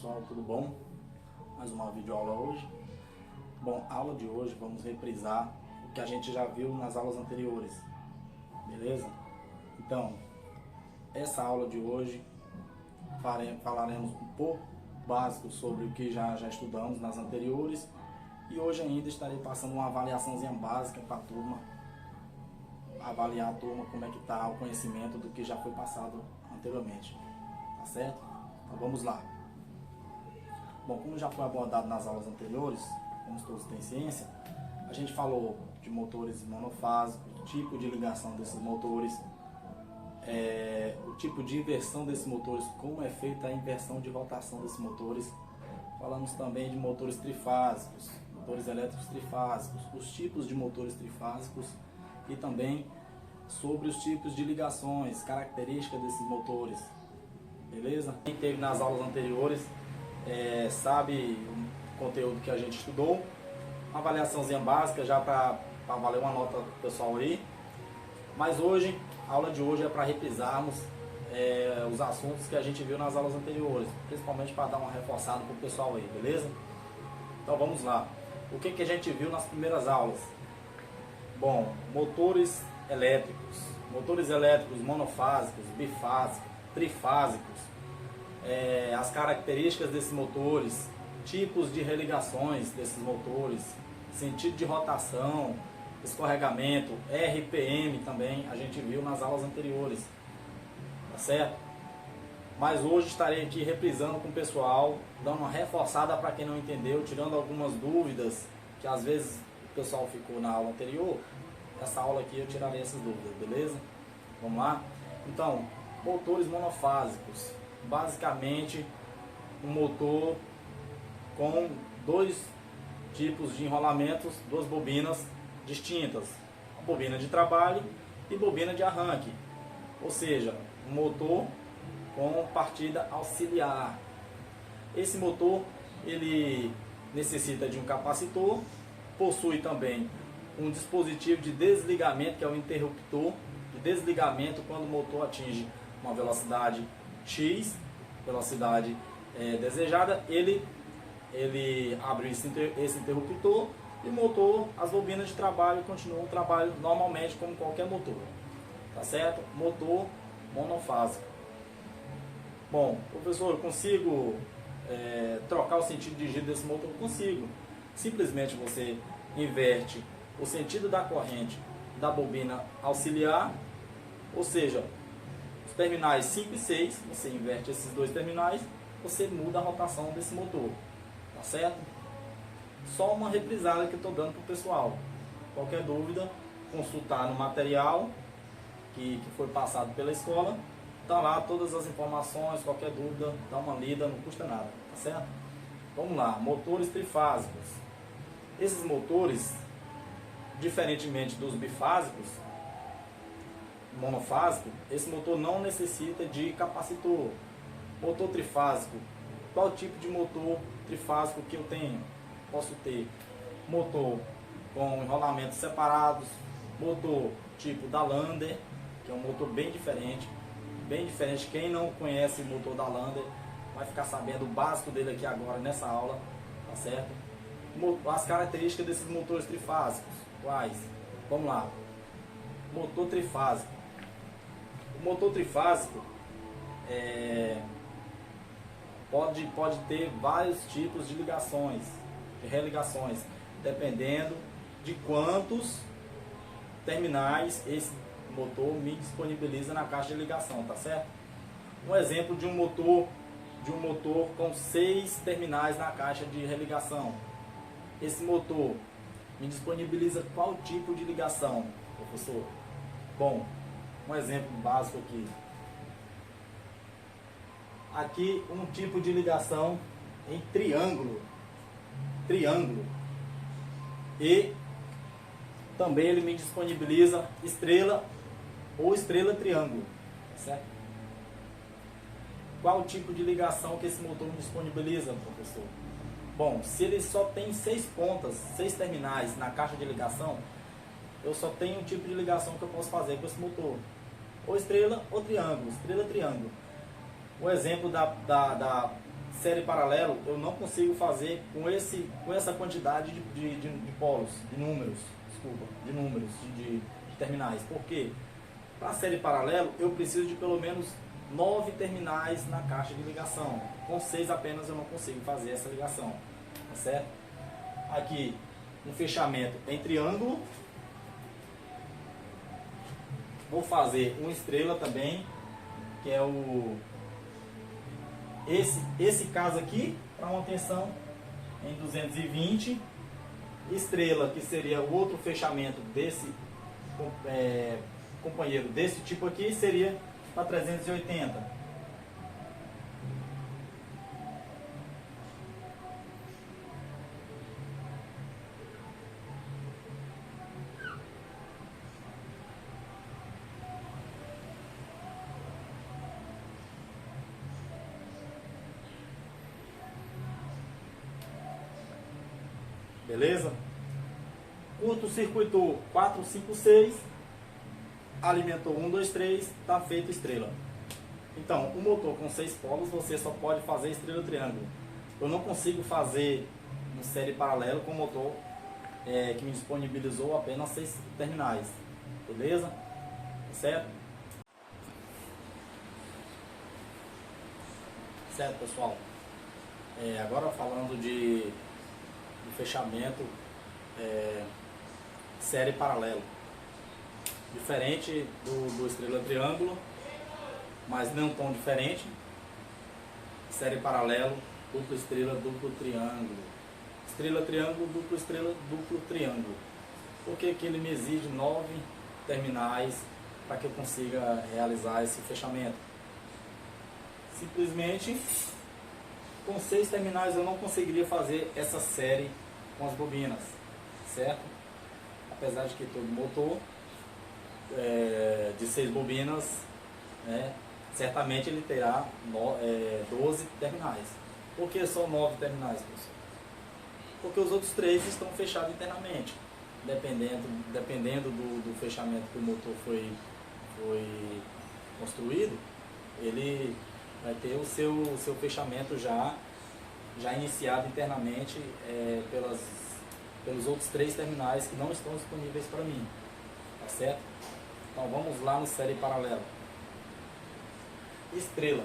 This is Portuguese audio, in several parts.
pessoal, tudo bom? Mais uma videoaula hoje. Bom, a aula de hoje vamos reprisar o que a gente já viu nas aulas anteriores, beleza? Então, essa aula de hoje falaremos um pouco básico sobre o que já estudamos nas anteriores e hoje ainda estarei passando uma avaliaçãozinha básica para a turma, avaliar a turma como é que está o conhecimento do que já foi passado anteriormente, tá certo? Então vamos lá. Bom, como já foi abordado nas aulas anteriores, como todos têm ciência, a gente falou de motores monofásicos, o tipo de ligação desses motores, o tipo de inversão desses motores, como é feita a inversão de rotação desses motores. Falamos também de motores trifásicos, motores elétricos trifásicos, os tipos de motores trifásicos e também sobre os tipos de ligações, características desses motores, beleza? Quem teve nas aulas anteriores sabe o conteúdo que a gente estudou, uma avaliaçãozinha básica já para valer uma nota pessoal aí, mas hoje, a aula de hoje é para reprisarmos os assuntos que a gente viu nas aulas anteriores, principalmente para dar uma reforçada para o pessoal aí, beleza? Então vamos lá. O que a gente viu nas primeiras aulas? Bom, motores elétricos monofásicos, bifásicos, trifásicos, as características desses motores, tipos de religações desses motores, sentido de rotação, escorregamento, RPM também a gente viu nas aulas anteriores, tá certo? Mas hoje estarei aqui reprisando com o pessoal, dando uma reforçada para quem não entendeu, tirando algumas dúvidas que às vezes o pessoal ficou na aula anterior. Essa aula aqui eu tirarei essas dúvidas, beleza? Vamos lá? Então, motores monofásicos, basicamente um motor com dois tipos de enrolamentos, duas bobinas distintas, a bobina de trabalho e bobina de arranque, ou seja, um motor com partida auxiliar. Esse motor ele necessita de um capacitor, possui também um dispositivo de desligamento, que é o interruptor de desligamento quando o motor atinge uma velocidade X, velocidade desejada, ele abre esse interruptor e o motor, as bobinas de trabalho continuam o trabalho normalmente como qualquer motor, tá certo? Motor monofásico. Bom, professor, eu consigo trocar o sentido de giro desse motor? Eu consigo. Simplesmente você inverte o sentido da corrente da bobina auxiliar, ou seja, os terminais 5 e 6, você inverte esses dois terminais, você muda a rotação desse motor, tá certo? Só uma reprisada que eu estou dando para o pessoal. Qualquer dúvida, consultar no material que foi passado pela escola, tá lá todas as informações, qualquer dúvida, dá uma lida, não custa nada, tá certo? Vamos lá, motores trifásicos. Esses motores, diferentemente dos bifásicos, monofásico, esse motor não necessita de capacitor. Motor trifásico, qual tipo de motor trifásico que eu tenho? Posso ter motor com enrolamentos separados, motor tipo da Lander, que é um motor bem diferente. Quem não conhece o motor da Lander vai ficar sabendo o básico dele aqui agora nessa aula, tá certo? As características desses motores trifásicos, quais? Vamos lá. Motor trifásico. O motor trifásico pode ter vários tipos de ligações, de religações, dependendo de quantos terminais esse motor me disponibiliza na caixa de ligação, tá certo? Um exemplo de um motor com 6 terminais na caixa de religação. Esse motor me disponibiliza qual tipo de ligação, professor? Bom, um exemplo básico aqui. Aqui um tipo de ligação em triângulo. E também ele me disponibiliza estrela ou estrela triângulo, certo? Qual o tipo de ligação que esse motor me disponibiliza, professor? Bom, se ele só tem 6 pontas, 6 terminais na caixa de ligação, eu só tenho um tipo de ligação que eu posso fazer com esse motor. Ou estrela ou triângulo, estrela triângulo. O exemplo da série paralelo eu não consigo fazer com essa quantidade de polos, de números, de terminais. Por quê? Para a série paralelo eu preciso de pelo menos 9 terminais na caixa de ligação. Com 6 apenas eu não consigo fazer essa ligação, tá certo? Aqui um fechamento em triângulo. Vou fazer uma estrela também, que é esse caso aqui, para uma tensão em 220. Estrela, que seria o outro fechamento desse companheiro desse tipo aqui, seria para 380. Beleza? Curto-circuitou 4, 5, 6. Alimentou 1, 2, 3. Está feito estrela. Então, o motor com 6 polos, você só pode fazer estrela triângulo. Eu não consigo fazer uma série paralelo com o motor que me disponibilizou apenas 6 terminais. Beleza? Certo? Certo, pessoal? Agora falando de fechamento série paralelo. Diferente do estrela triângulo, mas não tão diferente. Série paralelo, duplo estrela, duplo triângulo. Estrela triângulo, duplo estrela, duplo triângulo. Porque que ele me exige 9 terminais para que eu consiga realizar esse fechamento. Simplesmente com 6 terminais eu não conseguiria fazer essa série com as bobinas, certo? Apesar de que todo motor de 6 bobinas, certamente ele terá 12 terminais. Por que só 9 terminais, pessoal? Porque os outros 3 estão fechados internamente. Dependendo do fechamento que o motor foi construído, ele vai ter o seu fechamento já iniciado internamente pelos outros 3 terminais que não estão disponíveis para mim, tá certo? Então vamos lá no série paralelo. Estrela.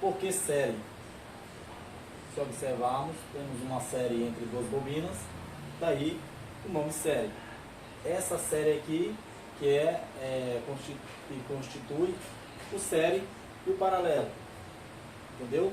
Por que série? Se observarmos, temos uma série entre 2 bobinas, daí o nome série. Essa série aqui que constitui o série e o paralelo. Entendeu?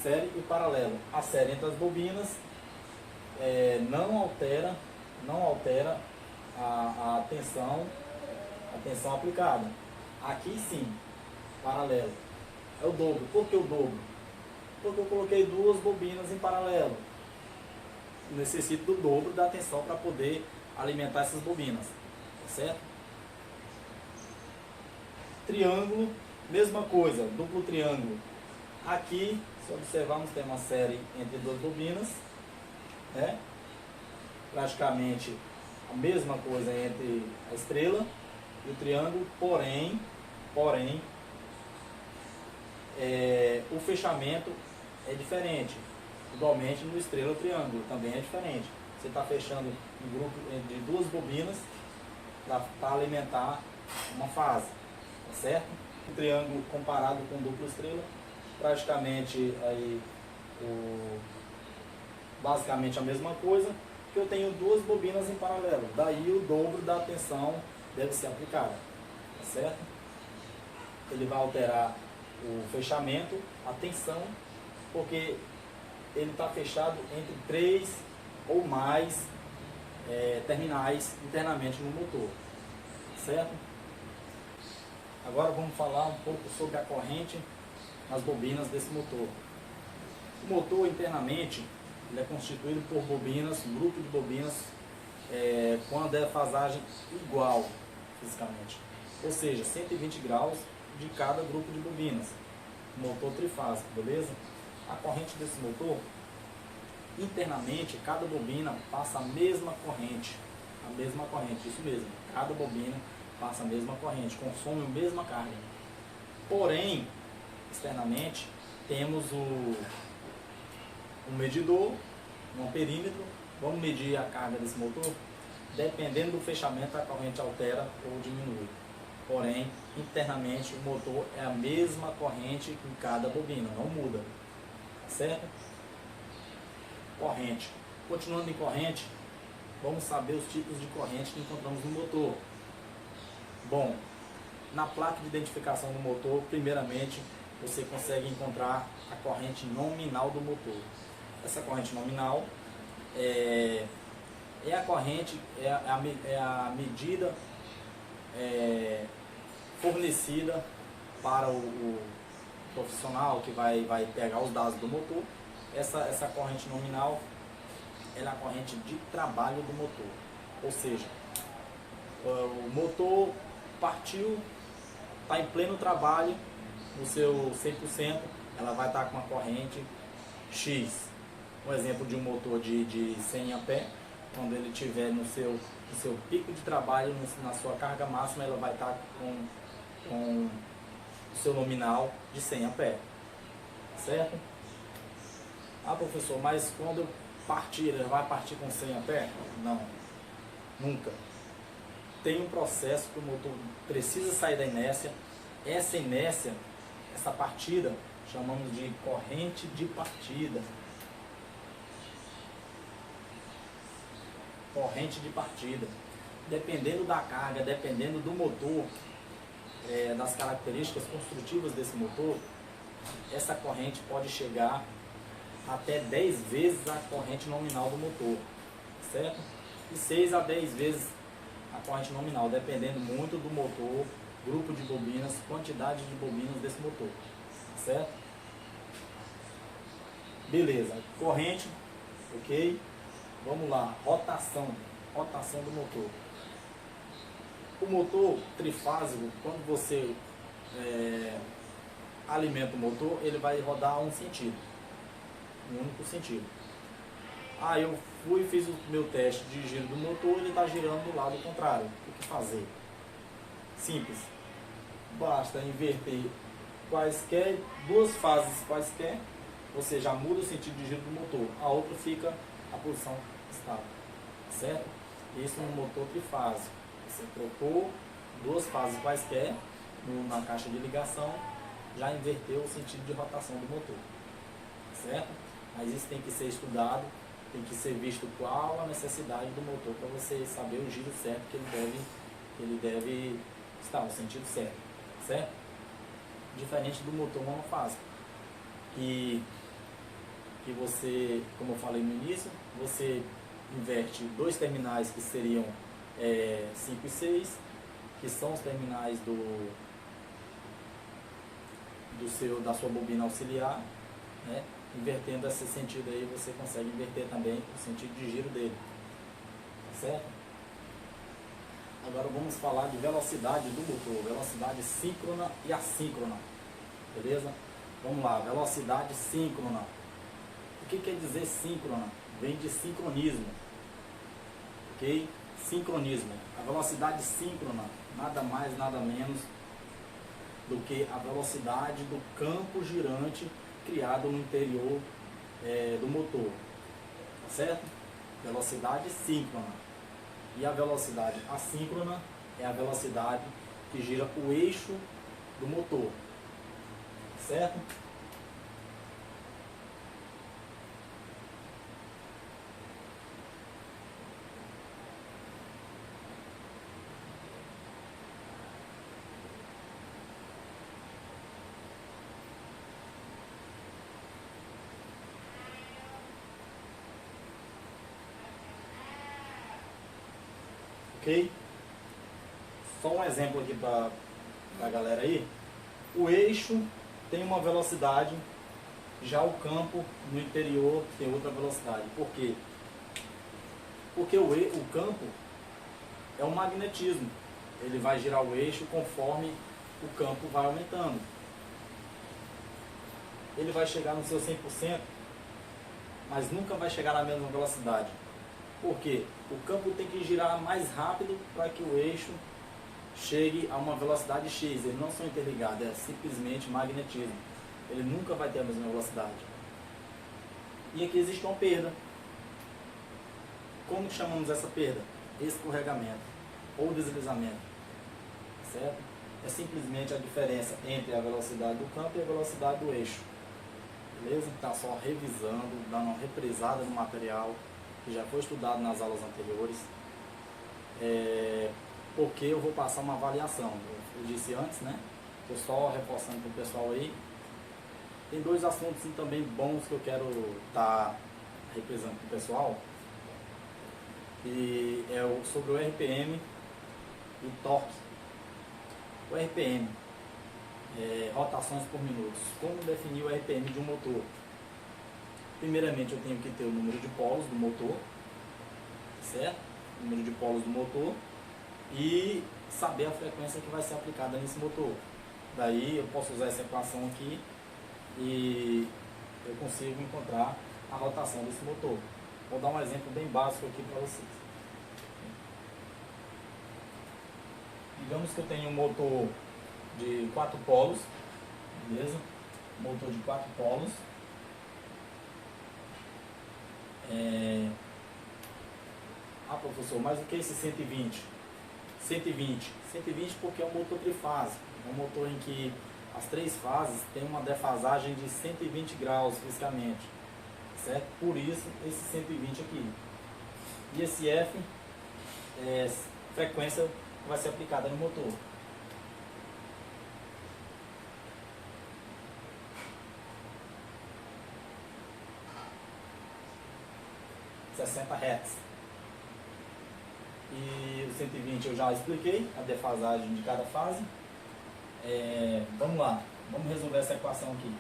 Série e paralelo. A série entre as bobinas não altera a tensão aplicada. Aqui sim, paralelo. É o dobro. Por que o dobro? Porque eu coloquei 2 bobinas em paralelo. Necessito do dobro da tensão para poder alimentar essas bobinas. Tá certo? Triângulo, mesma coisa, duplo triângulo. Aqui, se observarmos, tem uma série entre 2 bobinas, praticamente a mesma coisa entre a estrela e o triângulo, porém o fechamento é diferente. Igualmente no estrela triângulo também é diferente. Você está fechando um grupo de 2 bobinas para alimentar uma fase, tá certo? O triângulo comparado com o duplo estrela, praticamente basicamente a mesma coisa, que eu tenho 2 bobinas em paralelo, daí o dobro da tensão deve ser aplicada, tá certo? Ele vai alterar o fechamento, a tensão, porque ele está fechado entre 3 ou mais terminais internamente no motor, certo? Agora vamos falar um pouco sobre a corrente nas bobinas desse motor. O motor internamente ele é constituído por bobinas, um grupo de bobinas com a defasagem igual fisicamente, ou seja, 120 graus de cada grupo de bobinas. Motor trifásico, beleza? A corrente desse motor, internamente, cada bobina passa a mesma corrente, isso mesmo, cada bobina passa a mesma corrente, consome a mesma carga. Porém, externamente, temos o medidor, um amperímetro. Vamos medir a carga desse motor. Dependendo do fechamento, a corrente altera ou diminui. Porém, internamente, o motor é a mesma corrente em cada bobina, não muda. Certo? Corrente. Continuando em corrente, vamos saber os tipos de corrente que encontramos no motor. Bom, na placa de identificação do motor, primeiramente, você consegue encontrar a corrente nominal do motor. Essa corrente nominal é a corrente, é a medida fornecida para o profissional que vai pegar os dados do motor. Essa corrente nominal ela é a corrente de trabalho do motor. Ou seja, o motor partiu, está em pleno trabalho, no seu 100%, ela vai estar com uma corrente X. Um exemplo de um motor de 100 A, quando ele estiver no seu pico de trabalho, na sua carga máxima, ela vai estar com o seu nominal de 100 A. Certo? Ah, professor, mas quando partir, ele vai partir com 100 A? Não, nunca. Tem um processo que o motor precisa sair da inércia. Essa inércia, essa partida, chamamos de corrente de partida. Corrente de partida. Dependendo da carga, dependendo do motor, das características construtivas desse motor, essa corrente pode chegar até 10 vezes a corrente nominal do motor, certo? E 6 a 10 vezes a corrente nominal, dependendo muito do motor, grupo de bobinas, quantidade de bobinas desse motor, certo? Beleza, corrente, ok? Vamos lá, rotação do motor. O motor trifásico, quando você alimenta o motor, ele vai rodar um sentido, um único sentido. Ah, eu fui e fiz o meu teste de giro do motor, ele está girando do lado contrário. O que fazer? Simples. Basta inverter quaisquer, duas fases quaisquer, você já muda o sentido de giro do motor. A outra fica a posição estável. Certo? Isso no motor trifásico. Você trocou duas fases quaisquer na caixa de ligação, já inverteu o sentido de rotação do motor. Certo? Mas isso tem que ser estudado, tem que ser visto qual a necessidade do motor para você saber o giro certo que ele deve estar, o sentido certo, certo? Diferente do motor monofásico, que você, como eu falei no início, você inverte dois terminais que seriam 5 e 6, que são os terminais da sua bobina auxiliar, né? Invertendo esse sentido aí, você consegue inverter também o sentido de giro dele, certo? Agora vamos falar de velocidade do motor, velocidade síncrona e assíncrona, beleza? Vamos lá, velocidade síncrona. O que quer dizer síncrona? Vem de sincronismo, ok? Sincronismo. A velocidade síncrona, nada mais, nada menos do que a velocidade do campo girante criado no interior do motor, certo? Velocidade síncrona. E a velocidade assíncrona é a velocidade que gira o eixo do motor, certo? Ok? Só um exemplo aqui para a galera aí. O eixo tem uma velocidade, já o campo no interior tem outra velocidade. Por quê? Porque o campo é um magnetismo. Ele vai girar o eixo conforme o campo vai aumentando. Ele vai chegar no seu 100%, mas nunca vai chegar na mesma velocidade. Por quê? O campo tem que girar mais rápido para que o eixo chegue a uma velocidade X. Eles não são interligados, é simplesmente magnetismo. Ele nunca vai ter a mesma velocidade. E aqui existe uma perda. Como que chamamos essa perda? Escorregamento ou deslizamento, certo? É simplesmente a diferença entre a velocidade do campo e a velocidade do eixo. Beleza? Tá só revisando, dando uma reprisada no material que já foi estudado nas aulas anteriores. Porque eu vou passar uma avaliação. Eu disse antes, né? Estou só reforçando para o pessoal aí. Tem dois assuntos também bons que eu quero estar reprisando para o pessoal. E é sobre o RPM e o torque. O RPM, rotações por minuto. Como definir o RPM de um motor? Primeiramente eu tenho que ter o número de polos do motor, certo? O número de polos do motor e saber a frequência que vai ser aplicada nesse motor. Daí eu posso usar essa equação aqui e eu consigo encontrar a rotação desse motor. Vou dar um exemplo bem básico aqui para vocês. Digamos que eu tenho um motor de 4 polos, beleza? Motor de 4 polos. Professor, mas o que é esse 120? 120 porque é um motor trifásico. É um motor em que as 3 fases têm uma defasagem de 120 graus fisicamente, certo? Por isso esse 120 aqui. E esse F é frequência que vai ser aplicada no motor. Hz. E o 120 eu já expliquei, a defasagem de cada fase. Vamos lá, vamos resolver essa equação aqui.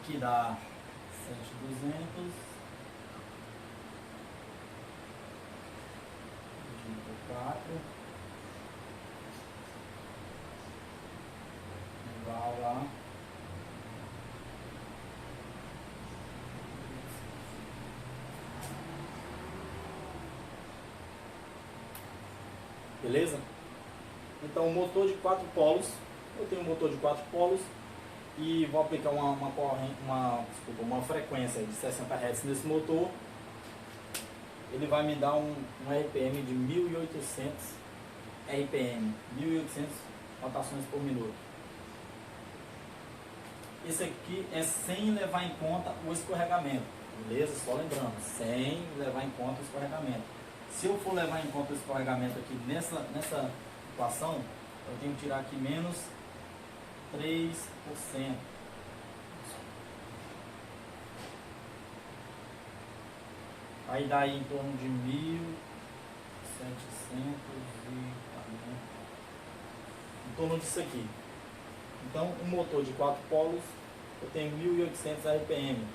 Aqui dá 7.200 dividido por 4 igual a 1. Beleza? Então, o motor de 4 polos, eu tenho um motor de 4 polos e vou aplicar uma frequência de 60 Hz nesse motor. Ele vai me dar um RPM de 1.800 RPM, 1.800 rotações por minuto. Esse aqui é sem levar em conta o escorregamento, beleza? Só lembrando, sem levar em conta o escorregamento. Se eu for levar em conta o escorregamento aqui nessa equação, eu tenho que tirar aqui menos 3%. Aí dá aí em torno de 1.740, em torno disso aqui. Então, um motor de 4 polos, eu tenho 1.800 RPM,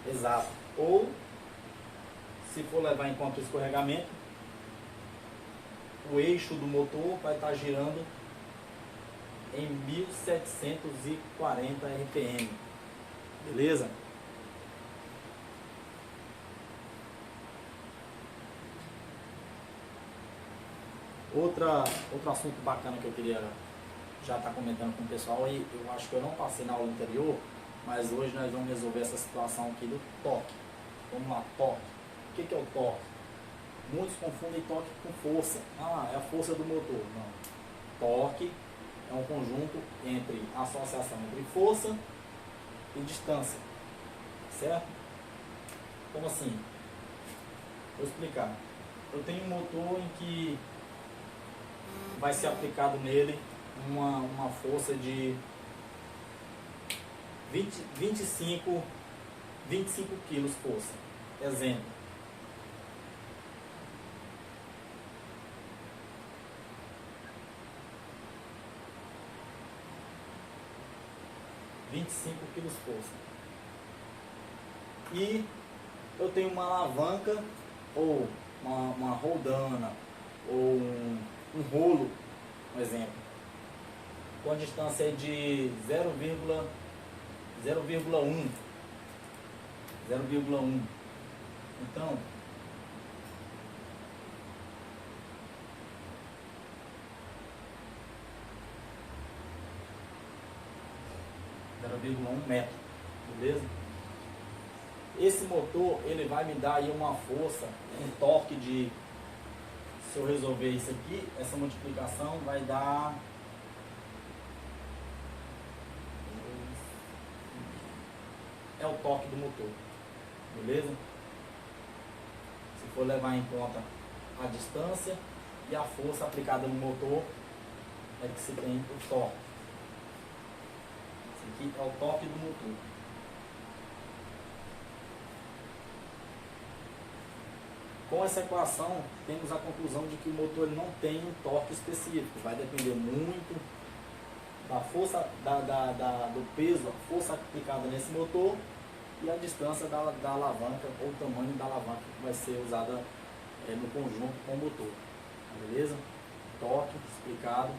exato. Ou, se for levar em conta o escorregamento, o eixo do motor vai estar girando em 1.740 RPM, beleza? Outro assunto bacana que eu queria já estar comentando com o pessoal, e eu acho que eu não passei na aula anterior, mas hoje nós vamos resolver essa situação aqui do torque. Vamos lá, torque. O que é o torque? Muitos confundem torque com força. Ah, é a força do motor. Não. Torque é um conjunto entre associação entre força e distância, certo? Como assim? Vou explicar. Eu tenho um motor em que vai ser aplicado nele uma força de 25 quilos força. Exemplo. quilos força. E eu tenho uma alavanca ou uma roldana, ou um rolo, por exemplo, com a distância de 0,1. Então, um metro, beleza? Esse motor, ele vai me dar aí uma força, um torque de, se eu resolver isso aqui, essa multiplicação vai dar é o torque do motor, beleza? Se for levar em conta a distância e a força aplicada no motor, é que se tem o torque. Esse aqui é o torque do motor. Com essa equação, temos a conclusão de que o motor não tem um torque específico. Vai depender muito da força, do peso, a força aplicada nesse motor e a distância da alavanca ou o tamanho da alavanca que vai ser usada no conjunto com o motor. Beleza? Torque explicado.